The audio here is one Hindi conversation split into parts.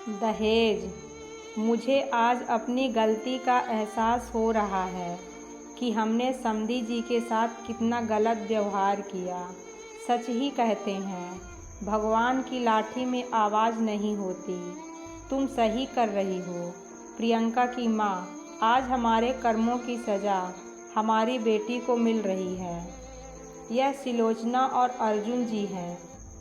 दहेज। मुझे आज अपनी गलती का एहसास हो रहा है कि हमने समधी जी के साथ कितना गलत व्यवहार किया। सच ही कहते हैं, भगवान की लाठी में आवाज़ नहीं होती। तुम सही कर रही हो प्रियंका की माँ। आज हमारे कर्मों की सज़ा हमारी बेटी को मिल रही है। यह सिलोचना और अर्जुन जी हैं।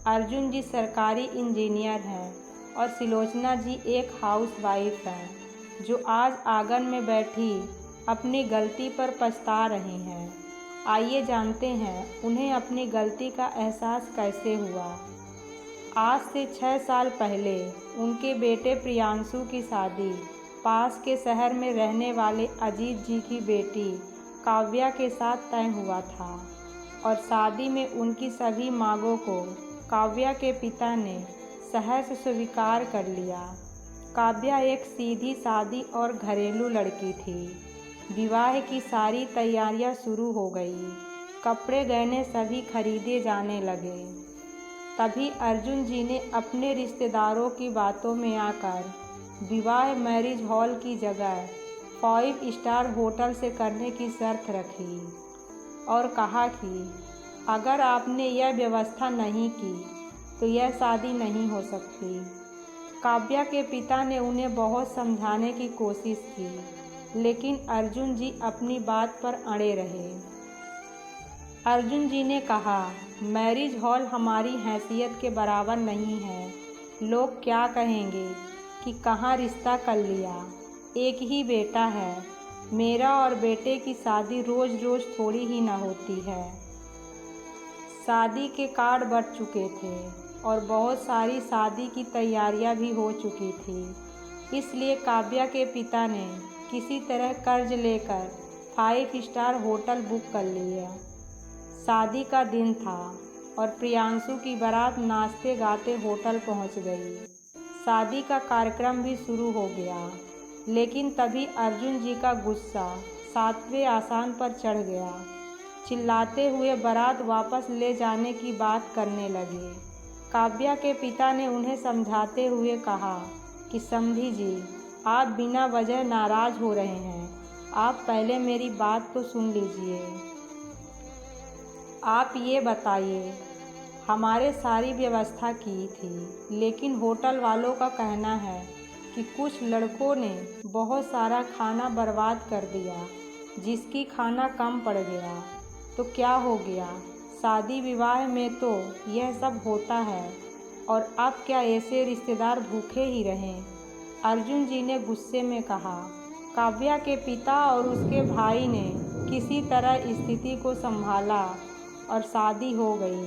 अर्जुन जी सरकारी इंजीनियर हैं और सिलोचना जी एक हाउसवाइफ हैं जो आज आंगन में बैठी अपनी गलती पर पछता रही हैं। आइए जानते हैं उन्हें अपनी गलती का एहसास कैसे हुआ। आज से 6 साल पहले उनके बेटे प्रियांशु की शादी पास के शहर में रहने वाले अजीत जी की बेटी काव्या के साथ तय हुआ था और शादी में उनकी सभी मांगों को काव्या के पिता ने सहर्ष स्वीकार कर लिया। काव्या एक सीधी सादी और घरेलू लड़की थी। विवाह की सारी तैयारियां शुरू हो गई। कपड़े गहने सभी खरीदे जाने लगे। तभी अर्जुन जी ने अपने रिश्तेदारों की बातों में आकर विवाह मैरिज हॉल की जगह 5 स्टार होटल से करने की शर्त रखी और कहा कि अगर आपने यह व्यवस्था नहीं की तो यह शादी नहीं हो सकती। काव्या के पिता ने उन्हें बहुत समझाने की कोशिश की, लेकिन अर्जुन जी अपनी बात पर अड़े रहे। अर्जुन जी ने कहा, मैरिज हॉल हमारी हैसियत के बराबर नहीं है। लोग क्या कहेंगे कि कहाँ रिश्ता कर लिया। एक ही बेटा है। मेरा और बेटे की शादी रोज़ रोज़ थोड़ी ही ना होती है। शादी के कार्ड बँट चुके थे और बहुत सारी शादी की तैयारियां भी हो चुकी थी। इसलिए काव्या के पिता ने किसी तरह कर्ज लेकर 5 स्टार होटल बुक कर लिया। शादी का दिन था और प्रियांशु की बारात नाचते गाते होटल पहुंच गई। शादी का कार्यक्रम भी शुरू हो गया, लेकिन तभी अर्जुन जी का गुस्सा 7वें आसान पर चढ़ गया। चिल्लाते हुए बारात वापस ले जाने की बात करने लगे। काव्या के पिता ने उन्हें समझाते हुए कहा कि समधी जी, आप बिना वजह नाराज़ हो रहे हैं। आप पहले मेरी बात तो सुन लीजिए। आप ये बताइए, हमारे सारी व्यवस्था की थी, लेकिन होटल वालों का कहना है कि कुछ लड़कों ने बहुत सारा खाना बर्बाद कर दिया, जिसकी खाना कम पड़ गया। तो क्या हो गया, शादी विवाह में तो यह सब होता है और अब क्या ऐसे रिश्तेदार भूखे ही रहें। अर्जुन जी ने गुस्से में कहा। काव्या के पिता और उसके भाई ने किसी तरह स्थिति को संभाला और शादी हो गई।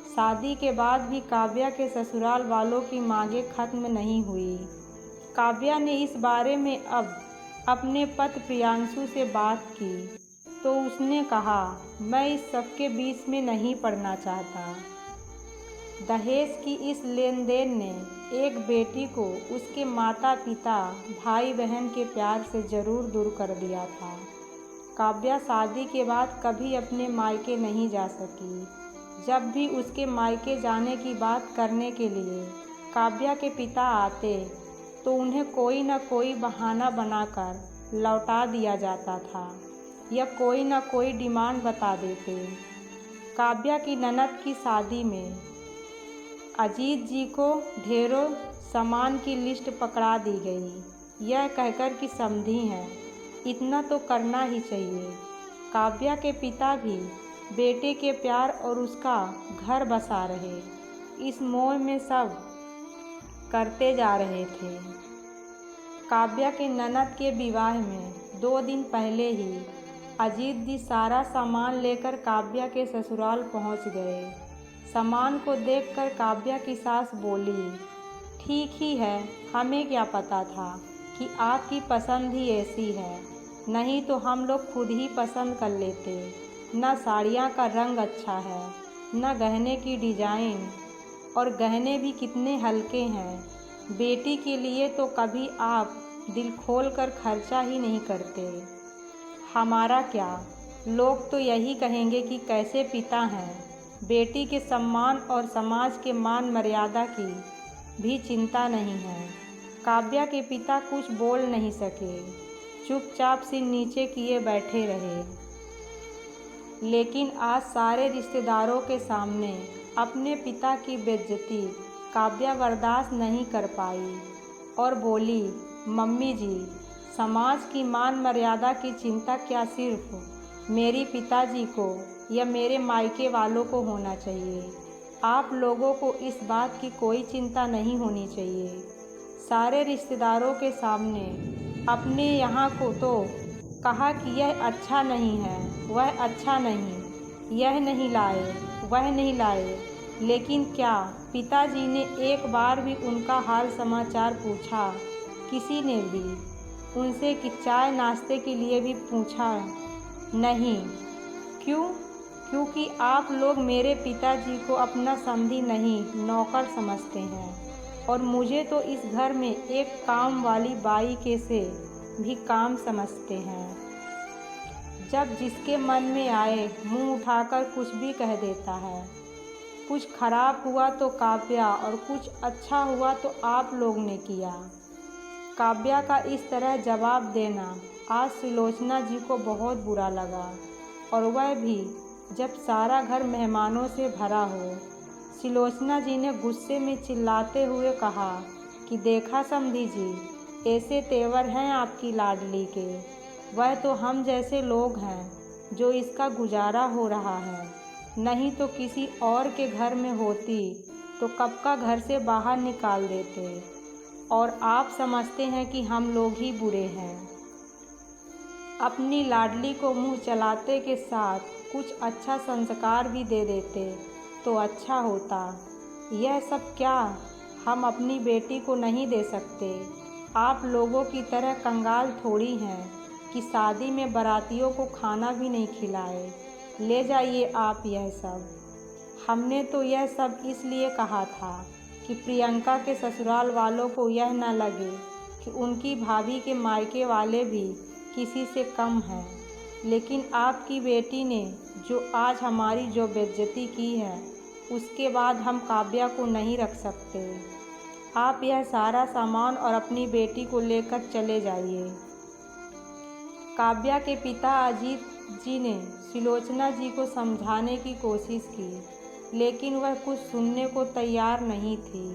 शादी के बाद भी काव्या के ससुराल वालों की मांगें खत्म नहीं हुई। काव्या ने इस बारे में अब अपने पति प्रियांशु से बात की तो उसने कहा, मैं इस सब के बीच में नहीं पड़ना चाहता। दहेज की इस लेन देन ने एक बेटी को उसके माता पिता भाई बहन के प्यार से ज़रूर दूर कर दिया था। काव्या शादी के बाद कभी अपने मायके नहीं जा सकी। जब भी उसके मायके जाने की बात करने के लिए काव्या के पिता आते तो उन्हें कोई न कोई बहाना बनाकर लौटा दिया जाता था या कोई न कोई डिमांड बता देते। काव्या की ननद की शादी में अजीत जी को ढेरों सामान की लिस्ट पकड़ा दी गई, यह कहकर कि समधी हैं, इतना तो करना ही चाहिए। काव्या के पिता भी बेटे के प्यार और उसका घर बसा रहे, इस मोह में सब करते जा रहे थे। काव्या के ननद के विवाह में 2 दिन पहले ही अजीत जी सारा सामान लेकर काव्या के ससुराल पहुंच गए। सामान को देखकर काव्या की सास बोली, ठीक ही है, हमें क्या पता था कि आपकी पसंद ही ऐसी है, नहीं तो हम लोग खुद ही पसंद कर लेते। न साड़ियाँ का रंग अच्छा है, न गहने की डिज़ाइन, और गहने भी कितने हल्के हैं। बेटी के लिए तो कभी आप दिल खोल कर खर्चा ही नहीं करते। हमारा क्या, लोग तो यही कहेंगे कि कैसे पिता हैं। बेटी के सम्मान और समाज के मान मर्यादा की भी चिंता नहीं है। काव्या के पिता कुछ बोल नहीं सके, चुपचाप सिर नीचे किए बैठे रहे। लेकिन आज सारे रिश्तेदारों के सामने अपने पिता की बेइज्जती काव्या बर्दाश्त नहीं कर पाई और बोली, मम्मी जी, समाज की मान मर्यादा की चिंता क्या सिर्फ मेरी पिताजी को या मेरे मायके वालों को होना चाहिए? आप लोगों को इस बात की कोई चिंता नहीं होनी चाहिए। सारे रिश्तेदारों के सामने अपने यहाँ को तो कहा कि यह अच्छा नहीं है, वह अच्छा नहीं, यह नहीं लाए, वह नहीं लाए, लेकिन क्या पिताजी ने एक बार भी उनका हाल समाचार पूछा? किसी ने भी उनसे कि चाय नाश्ते के लिए भी पूछा नहीं? क्यों? क्योंकि आप लोग मेरे पिताजी को अपना समधी नहीं, नौकर समझते हैं और मुझे तो इस घर में एक काम वाली बाई के से भी काम समझते हैं। जब जिसके मन में आए मुंह उठाकर कुछ भी कह देता है। कुछ खराब हुआ तो काव्या और कुछ अच्छा हुआ तो आप लोग ने किया। काव्या का इस तरह जवाब देना आज सुलोचना जी को बहुत बुरा लगा, और वह भी जब सारा घर मेहमानों से भरा हो। सुलोचना जी ने गुस्से में चिल्लाते हुए कहा कि देखा समधी जी, ऐसे तेवर हैं आपकी लाडली के, वह तो हम जैसे लोग हैं जो इसका गुजारा हो रहा है, नहीं तो किसी और के घर में होती तो कब का घर से बाहर निकाल देते, और आप समझते हैं कि हम लोग ही बुरे हैं। अपनी लाडली को मुंह चलाते के साथ कुछ अच्छा संस्कार भी दे देते तो अच्छा होता। यह सब क्या हम अपनी बेटी को नहीं दे सकते? आप लोगों की तरह कंगाल थोड़ी हैं कि शादी में बारातियों को खाना भी नहीं खिलाए। ले जाइए आप यह सब। हमने तो यह सब इसलिए कहा था कि प्रियंका के ससुराल वालों को यह न लगे कि उनकी भाभी के मायके वाले भी किसी से कम हैं। लेकिन आपकी बेटी ने जो आज हमारी जो बेइज्जती की है, उसके बाद हम काव्या को नहीं रख सकते। आप यह सारा सामान और अपनी बेटी को लेकर चले जाइए। काव्या के पिता अजीत जी ने सुलोचना जी को समझाने की कोशिश की, लेकिन वह कुछ सुनने को तैयार नहीं थी।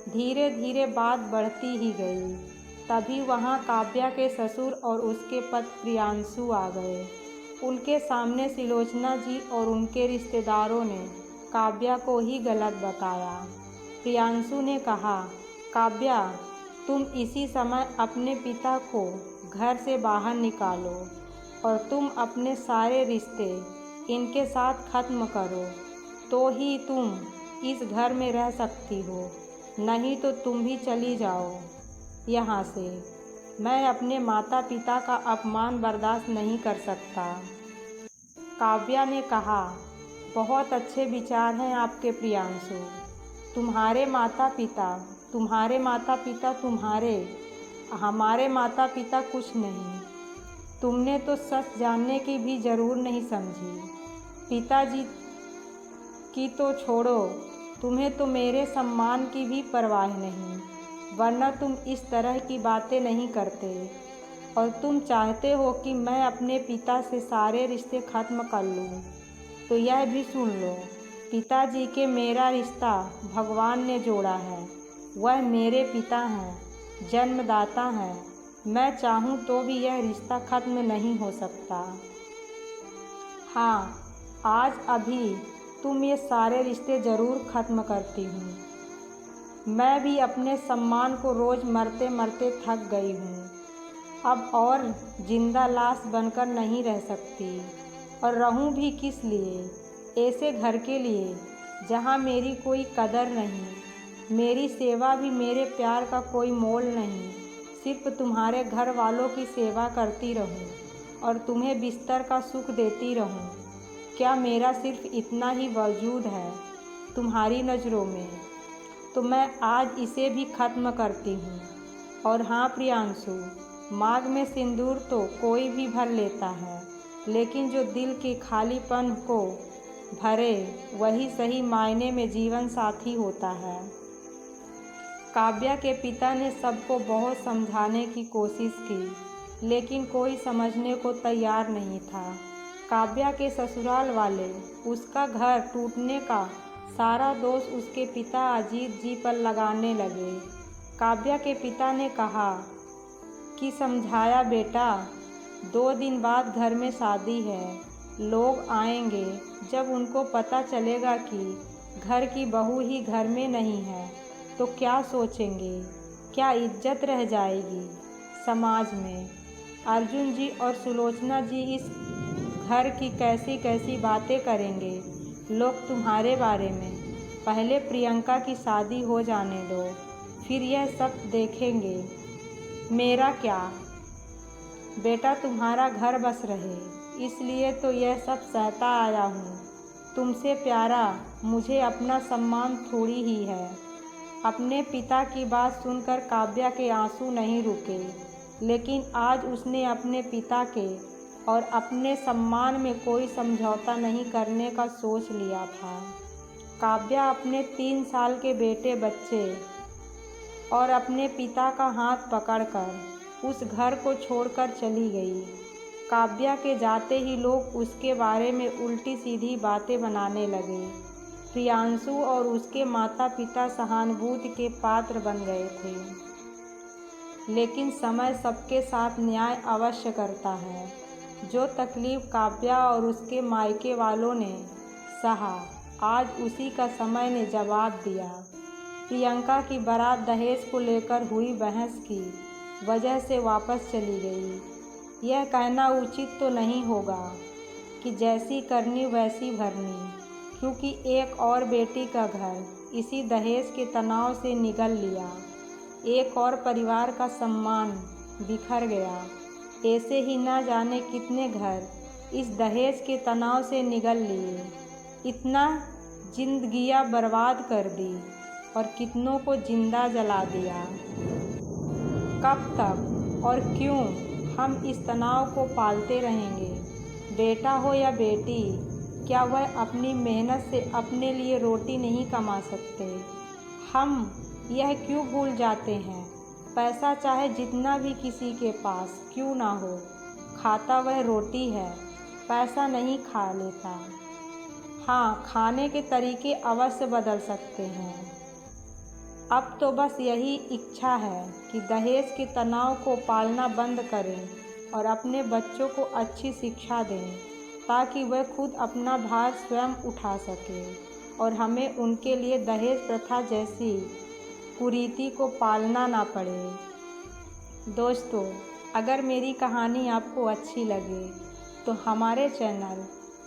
धीरे धीरे बात बढ़ती ही गई। तभी वहाँ काव्या के ससुर और उसके पति प्रियांशु आ गए। उनके सामने सुलोचना जी और उनके रिश्तेदारों ने काव्या को ही गलत बताया। प्रियांशु ने कहा, काव्या, तुम इसी समय अपने पिता को घर से बाहर निकालो और तुम अपने सारे रिश्ते इनके साथ ख़त्म करो, तो ही तुम इस घर में रह सकती हो, नहीं तो तुम भी चली जाओ यहाँ से। मैं अपने माता पिता का अपमान बर्दाश्त नहीं कर सकता। काव्या ने कहा, बहुत अच्छे विचार हैं आपके प्रियांशु। तुम्हारे माता पिता तुम्हारे, हमारे माता पिता कुछ नहीं। तुमने तो सच जानने की भी ज़रूर नहीं समझी। पिताजी की तो छोड़ो, तुम्हें तो मेरे सम्मान की भी परवाह नहीं, वरना तुम इस तरह की बातें नहीं करते। और तुम चाहते हो कि मैं अपने पिता से सारे रिश्ते ख़त्म कर लूँ, तो यह भी सुन लो, पिताजी के मेरा रिश्ता भगवान ने जोड़ा है। वह मेरे पिता हैं, जन्मदाता हैं। मैं चाहूँ तो भी यह रिश्ता ख़त्म नहीं हो सकता। हाँ, आज अभी तुम ये सारे रिश्ते ज़रूर ख़त्म करती हूँ। मैं भी अपने सम्मान को रोज़ मरते मरते थक गई हूँ। अब और जिंदा लाश बनकर नहीं रह सकती, और रहूँ भी किस लिए? ऐसे घर के लिए जहाँ मेरी कोई कदर नहीं, मेरी सेवा भी मेरे प्यार का कोई मोल नहीं। सिर्फ तुम्हारे घर वालों की सेवा करती रहूँ और तुम्हें बिस्तर का सुख देती रहूँ। क्या मेरा सिर्फ इतना ही वजूद है तुम्हारी नज़रों में? तो मैं आज इसे भी ख़त्म करती हूँ। और हाँ प्रियांशु, मांग में सिंदूर तो कोई भी भर लेता है, लेकिन जो दिल के खालीपन को भरे वही सही मायने में जीवन साथी होता है। काव्या के पिता ने सबको बहुत समझाने की कोशिश की, लेकिन कोई समझने को तैयार नहीं था। काव्या के ससुराल वाले उसका घर टूटने का सारा दोष उसके पिता अजीत जी पर लगाने लगे। काव्या के पिता ने कहा कि समझाया बेटा, 2 दिन बाद घर में शादी है, लोग आएंगे। जब उनको पता चलेगा कि घर की बहू ही घर में नहीं है तो क्या सोचेंगे, क्या इज्जत रह जाएगी समाज में। अर्जुन जी और सुलोचना जी इस घर की कैसी कैसी बातें करेंगे लोग तुम्हारे बारे में। पहले प्रियंका की शादी हो जाने दो, फिर यह सब देखेंगे। मेरा क्या बेटा, तुम्हारा घर बस रहे, इसलिए तो यह सब सहता आया हूँ। तुमसे प्यारा मुझे अपना सम्मान थोड़ी ही है। अपने पिता की बात सुनकर काव्या के आंसू नहीं रुके, लेकिन आज उसने अपने पिता के और अपने सम्मान में कोई समझौता नहीं करने का सोच लिया था। काव्या अपने 3 साल के बेटे बच्चे और अपने पिता का हाथ पकड़कर उस घर को छोड़कर चली गई। काव्या के जाते ही लोग उसके बारे में उल्टी सीधी बातें बनाने लगे। प्रियांशु और उसके माता पिता सहानुभूति के पात्र बन गए थे, लेकिन समय सबके साथ न्याय अवश्य करता है। जो तकलीफ काव्या और उसके मायके वालों ने सहा, आज उसी का समय ने जवाब दिया। प्रियंका की बारात दहेज को लेकर हुई बहस की वजह से वापस चली गई। यह कहना उचित तो नहीं होगा कि जैसी करनी वैसी भरनी, क्योंकि एक और बेटी का घर इसी दहेज के तनाव से निगल लिया। एक और परिवार का सम्मान बिखर गया। ऐसे ही ना जाने कितने घर इस दहेज के तनाव से निगल लिए। इतना जिंदगियां बर्बाद कर दी और कितनों को जिंदा जला दिया। कब तक और क्यों हम इस तनाव को पालते रहेंगे? बेटा हो या बेटी, क्या वह अपनी मेहनत से अपने लिए रोटी नहीं कमा सकते? हम यह क्यों भूल जाते हैं? पैसा चाहे जितना भी किसी के पास क्यों ना हो, खाता वह रोटी है, पैसा नहीं खा लेता। हाँ, खाने के तरीके अवश्य बदल सकते हैं। अब तो बस यही इच्छा है कि दहेज के तनाव को पालना बंद करें और अपने बच्चों को अच्छी शिक्षा दें, ताकि वह खुद अपना भार स्वयं उठा सके और हमें उनके लिए दहेज प्रथा जैसी कुरीति को पालना ना पड़े। दोस्तों, अगर मेरी कहानी आपको अच्छी लगे तो हमारे चैनल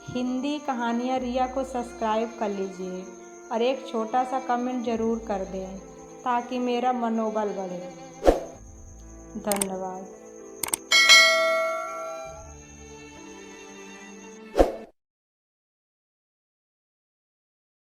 हिंदी कहानियाँ रिया को सब्सक्राइब कर लीजिए और एक छोटा सा कमेंट ज़रूर कर दें ताकि मेरा मनोबल बढ़े। धन्यवाद।